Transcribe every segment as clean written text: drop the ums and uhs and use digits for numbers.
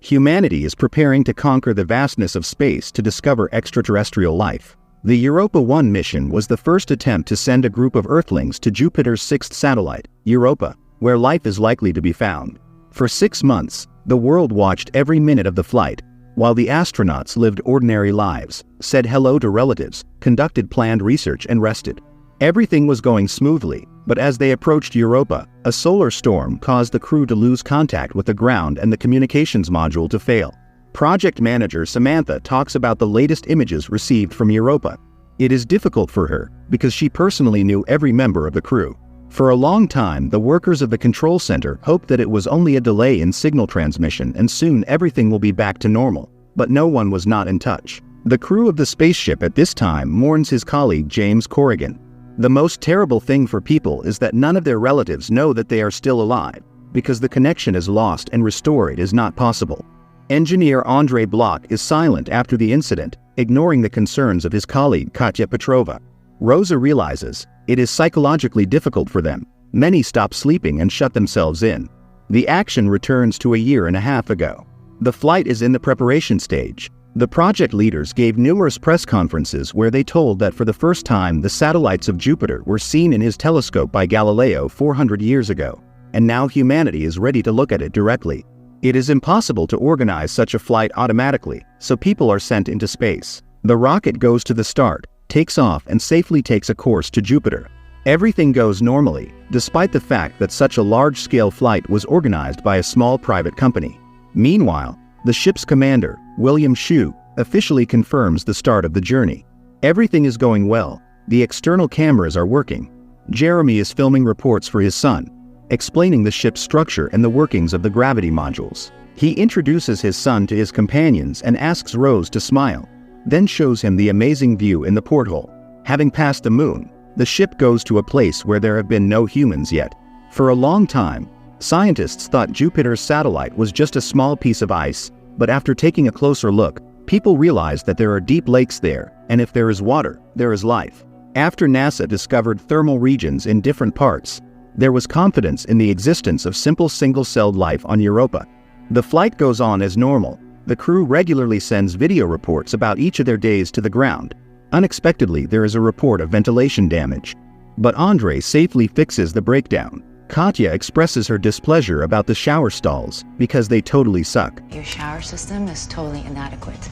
Humanity is preparing to conquer the vastness of space to discover extraterrestrial life. The Europa 1 mission was the first attempt to send a group of Earthlings to Jupiter's sixth satellite, Europa, where life is likely to be found. For 6 months, the world watched every minute of the flight, while the astronauts lived ordinary lives, said hello to relatives, conducted planned research and rested. Everything was going smoothly, but as they approached Europa, a solar storm caused the crew to lose contact with the ground and the communications module to fail. Project manager Samantha talks about the latest images received from Europa. It is difficult for her, because she personally knew every member of the crew. For a long time, the workers of the control center hoped that it was only a delay in signal transmission and soon everything will be back to normal, but no one was not in touch. The crew of the spaceship at this time mourns his colleague James Corrigan. The most terrible thing for people is that none of their relatives know that they are still alive, because the connection is lost and restored is not possible. Engineer Andrei Bloch is silent after the incident, ignoring the concerns of his colleague Katya Petrova. Rosa realizes it is psychologically difficult for them. Many stop sleeping and shut themselves in. The action returns to a year and a half ago. The flight is in the preparation stage. The project leaders gave numerous press conferences where they told that for the first time the satellites of Jupiter were seen in his telescope by Galileo 400 years ago, and now humanity is ready to look at it directly. It is impossible to organize such a flight automatically, so people are sent into space. The rocket goes to the start, takes off and safely takes a course to Jupiter. Everything goes normally, despite the fact that such a large-scale flight was organized by a small private company. Meanwhile, the ship's commander, William Shue, officially confirms the start of the journey. Everything is going well. The external cameras are working. Jeremy is filming reports for his son, explaining the ship's structure and the workings of the gravity modules. He introduces his son to his companions and asks Rose to smile, then shows him the amazing view in the porthole. Having passed the moon, the ship goes to a place where there have been no humans yet. For a long time, scientists thought Jupiter's satellite was just a small piece of ice, but after taking a closer look, people realized that there are deep lakes there, and if there is water, there is life. After NASA discovered thermal regions in different parts, there was confidence in the existence of simple single-celled life on Europa. The flight goes on as normal. The crew regularly sends video reports about each of their days to the ground. Unexpectedly, there is a report of ventilation damage. But Andrei safely fixes the breakdown. Katya expresses her displeasure about the shower stalls because they totally suck. Your shower system is totally inadequate.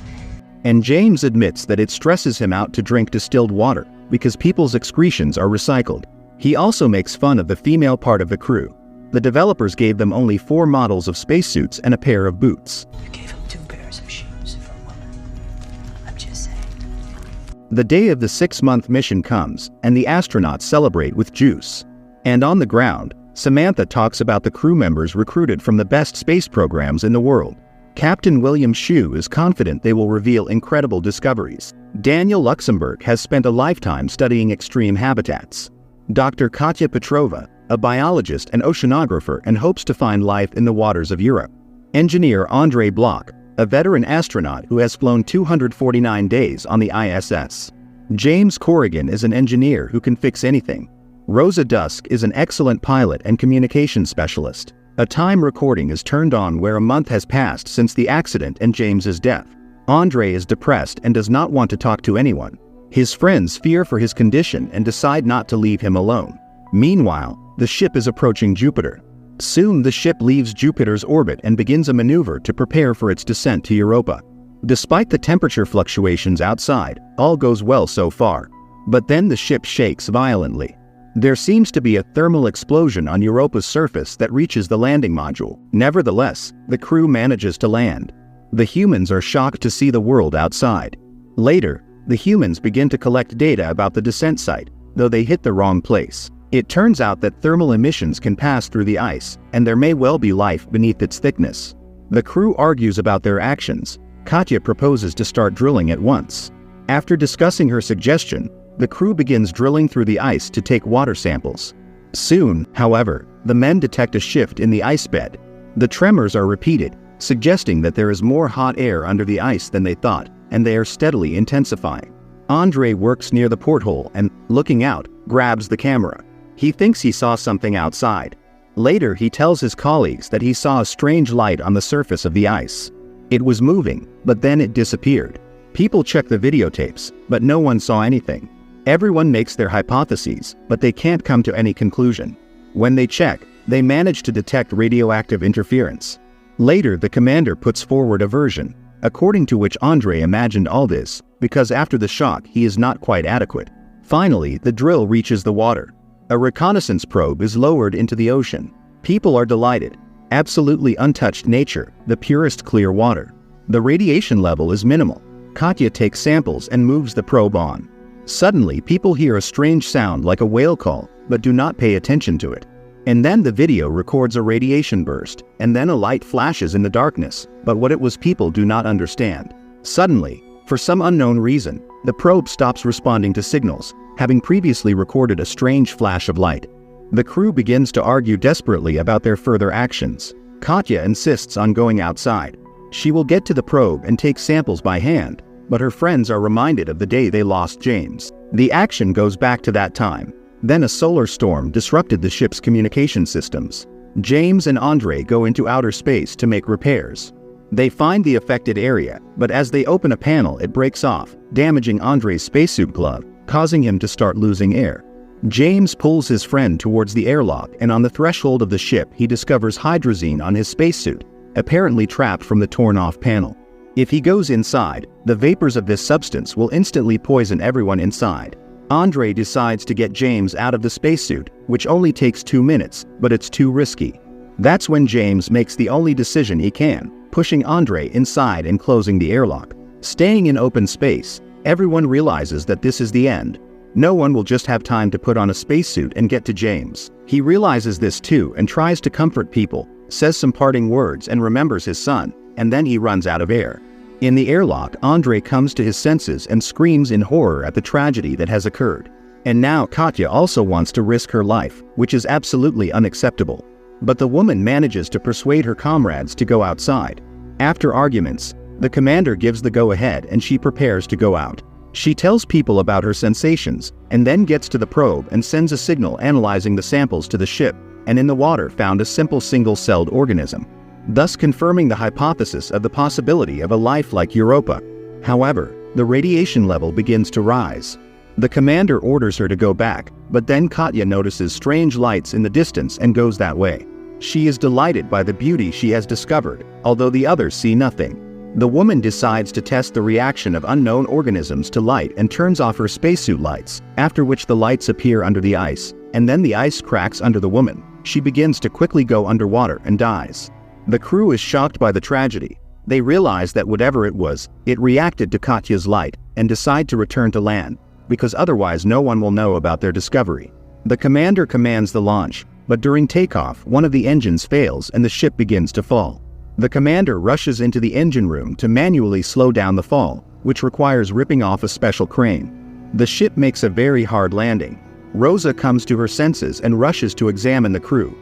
And James admits that it stresses him out to drink distilled water because people's excretions are recycled. He also makes fun of the female part of the crew. The developers gave them only 4 models of spacesuits and a pair of boots. You gave him 2 pairs of shoes for a woman. I'm just saying. The day of the 6-month mission comes, and the astronauts celebrate with juice. And on the ground, Samantha talks about the crew members recruited from the best space programs in the world. Captain William Shue is confident they will reveal incredible discoveries. Daniel Luxembourg has spent a lifetime studying extreme habitats. Dr. Katya Petrova, a biologist and oceanographer, and hopes to find life in the waters of Europe. Engineer Andrei Bloch, a veteran astronaut who has flown 249 days on the ISS. James Corrigan is an engineer who can fix anything. Rosa Dusk is an excellent pilot and communications specialist. A time recording is turned on where a month has passed since the accident and James's death. Andrei is depressed and does not want to talk to anyone. His friends fear for his condition and decide not to leave him alone. Meanwhile, the ship is approaching Jupiter. Soon the ship leaves Jupiter's orbit and begins a maneuver to prepare for its descent to Europa. Despite the temperature fluctuations outside, all goes well so far. But then the ship shakes violently. There seems to be a thermal explosion on Europa's surface that reaches the landing module. Nevertheless, the crew manages to land. The humans are shocked to see the world outside. Later, the humans begin to collect data about the descent site, though they hit the wrong place. It turns out that thermal emissions can pass through the ice, and there may well be life beneath its thickness. The crew argues about their actions. Katya proposes to start drilling at once. After discussing her suggestion, the crew begins drilling through the ice to take water samples. Soon, however, the men detect a shift in the ice bed. The tremors are repeated, suggesting that there is more hot air under the ice than they thought, and they are steadily intensifying. Andrei works near the porthole and, looking out, grabs the camera. He thinks he saw something outside. Later, he tells his colleagues that he saw a strange light on the surface of the ice. It was moving, but then it disappeared. People check the videotapes, but no one saw anything. Everyone makes their hypotheses, but they can't come to any conclusion. When they check, they manage to detect radioactive interference. Later, the commander puts forward a version, according to which Andre imagined all this, because after the shock he is not quite adequate. Finally, the drill reaches the water. A reconnaissance probe is lowered into the ocean. People are delighted. Absolutely untouched nature, the purest clear water. The radiation level is minimal. Katya takes samples and moves the probe on. Suddenly, people hear a strange sound like a whale call, but do not pay attention to it. And then the video records a radiation burst, and then a light flashes in the darkness, but what it was people do not understand. Suddenly, for some unknown reason, the probe stops responding to signals, having previously recorded a strange flash of light. The crew begins to argue desperately about their further actions. Katya insists on going outside. She will get to the probe and take samples by hand, but her friends are reminded of the day they lost James. The action goes back to that time. Then a solar storm disrupted the ship's communication systems. James and Andre go into outer space to make repairs. They find the affected area, but as they open a panel it breaks off, damaging Andre's spacesuit glove, causing him to start losing air. James pulls his friend towards the airlock, and on the threshold of the ship he discovers hydrazine on his spacesuit, apparently trapped from the torn-off panel. If he goes inside, the vapors of this substance will instantly poison everyone inside. Andre decides to get James out of the spacesuit, which only takes 2 minutes, but it's too risky. That's when James makes the only decision he can, pushing Andre inside and closing the airlock. Staying in open space, everyone realizes that this is the end. No one will just have time to put on a spacesuit and get to James. He realizes this too and tries to comfort people, says some parting words and remembers his son, and then he runs out of air. In the airlock, Andre comes to his senses and screams in horror at the tragedy that has occurred. And now Katya also wants to risk her life, which is absolutely unacceptable. But the woman manages to persuade her comrades to go outside. After arguments, the commander gives the go-ahead and she prepares to go out. She tells people about her sensations, and then gets to the probe and sends a signal analyzing the samples to the ship, and in the water found a simple single-celled organism, thus confirming the hypothesis of the possibility of a life like Europa. However, the radiation level begins to rise. The commander orders her to go back, but then Katya notices strange lights in the distance and goes that way. She is delighted by the beauty she has discovered, although the others see nothing. The woman decides to test the reaction of unknown organisms to light and turns off her spacesuit lights, after which the lights appear under the ice, and then the ice cracks under the woman. She begins to quickly go underwater and dies. The crew is shocked by the tragedy. They realize that whatever it was, it reacted to Katya's light, and decide to return to land, because otherwise no one will know about their discovery. The commander commands the launch, but during takeoff one of the engines fails and the ship begins to fall. The commander rushes into the engine room to manually slow down the fall, which requires ripping off a special crane. The ship makes a very hard landing. Rosa comes to her senses and rushes to examine the crew.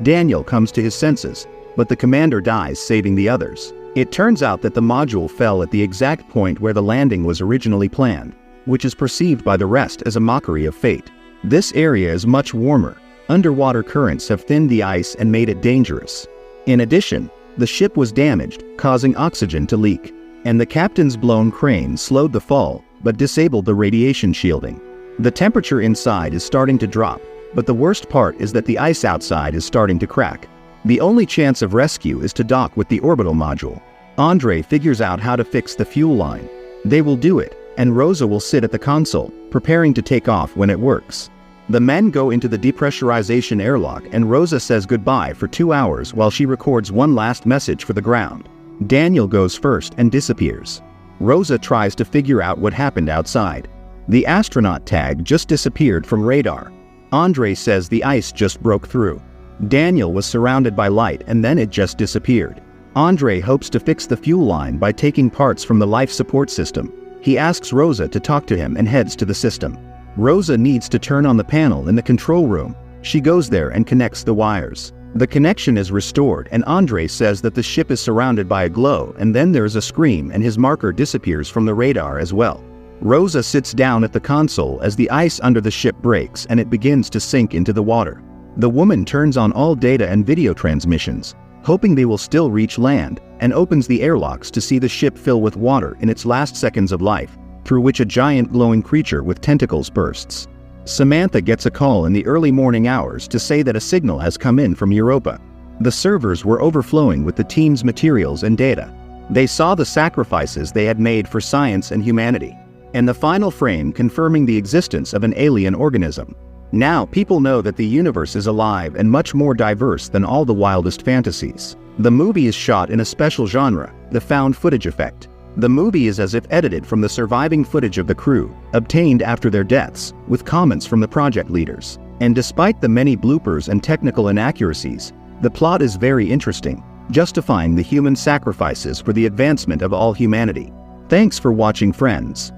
Daniel comes to his senses, but the commander dies, saving the others. It turns out that the module fell at the exact point where the landing was originally planned, which is perceived by the rest as a mockery of fate. This area is much warmer. Underwater currents have thinned the ice and made it dangerous. In addition, the ship was damaged, causing oxygen to leak, and the captain's blown crane slowed the fall, but disabled the radiation shielding. The temperature inside is starting to drop, but the worst part is that the ice outside is starting to crack. The only chance of rescue is to dock with the orbital module. Andre figures out how to fix the fuel line. They will do it, and Rosa will sit at the console, preparing to take off when it works. The men go into the depressurization airlock and Rosa says goodbye for 2 hours while she records one last message for the ground. Daniel goes first and disappears. Rosa tries to figure out what happened outside. The astronaut tag just disappeared from radar. Andre says the ice just broke through. Daniel was surrounded by light and then it just disappeared. Andre hopes to fix the fuel line by taking parts from the life support system. He asks Rosa to talk to him and heads to the system. Rosa needs to turn on the panel in the control room. She goes there and connects the wires. The connection is restored and Andre says that the ship is surrounded by a glow, and then there's a scream and his marker disappears from the radar as well. Rosa sits down at the console as the ice under the ship breaks and it begins to sink into the water. The woman turns on all data and video transmissions. hoping they will still reach land, and opens the airlocks to see the ship fill with water in its last seconds of life, through which a giant glowing creature with tentacles bursts. Samantha gets a call in the early morning hours to say that a signal has come in from Europa. The servers were overflowing with the team's materials and data. They saw the sacrifices they had made for science and humanity, and the final frame confirming the existence of an alien organism. Now people know that the universe is alive and much more diverse than all the wildest fantasies. The movie is shot in a special genre, the found footage effect. The movie is as if edited from the surviving footage of the crew, obtained after their deaths, with comments from the project leaders. And despite the many bloopers and technical inaccuracies, the plot is very interesting, justifying the human sacrifices for the advancement of all humanity. Thanks for watching, friends.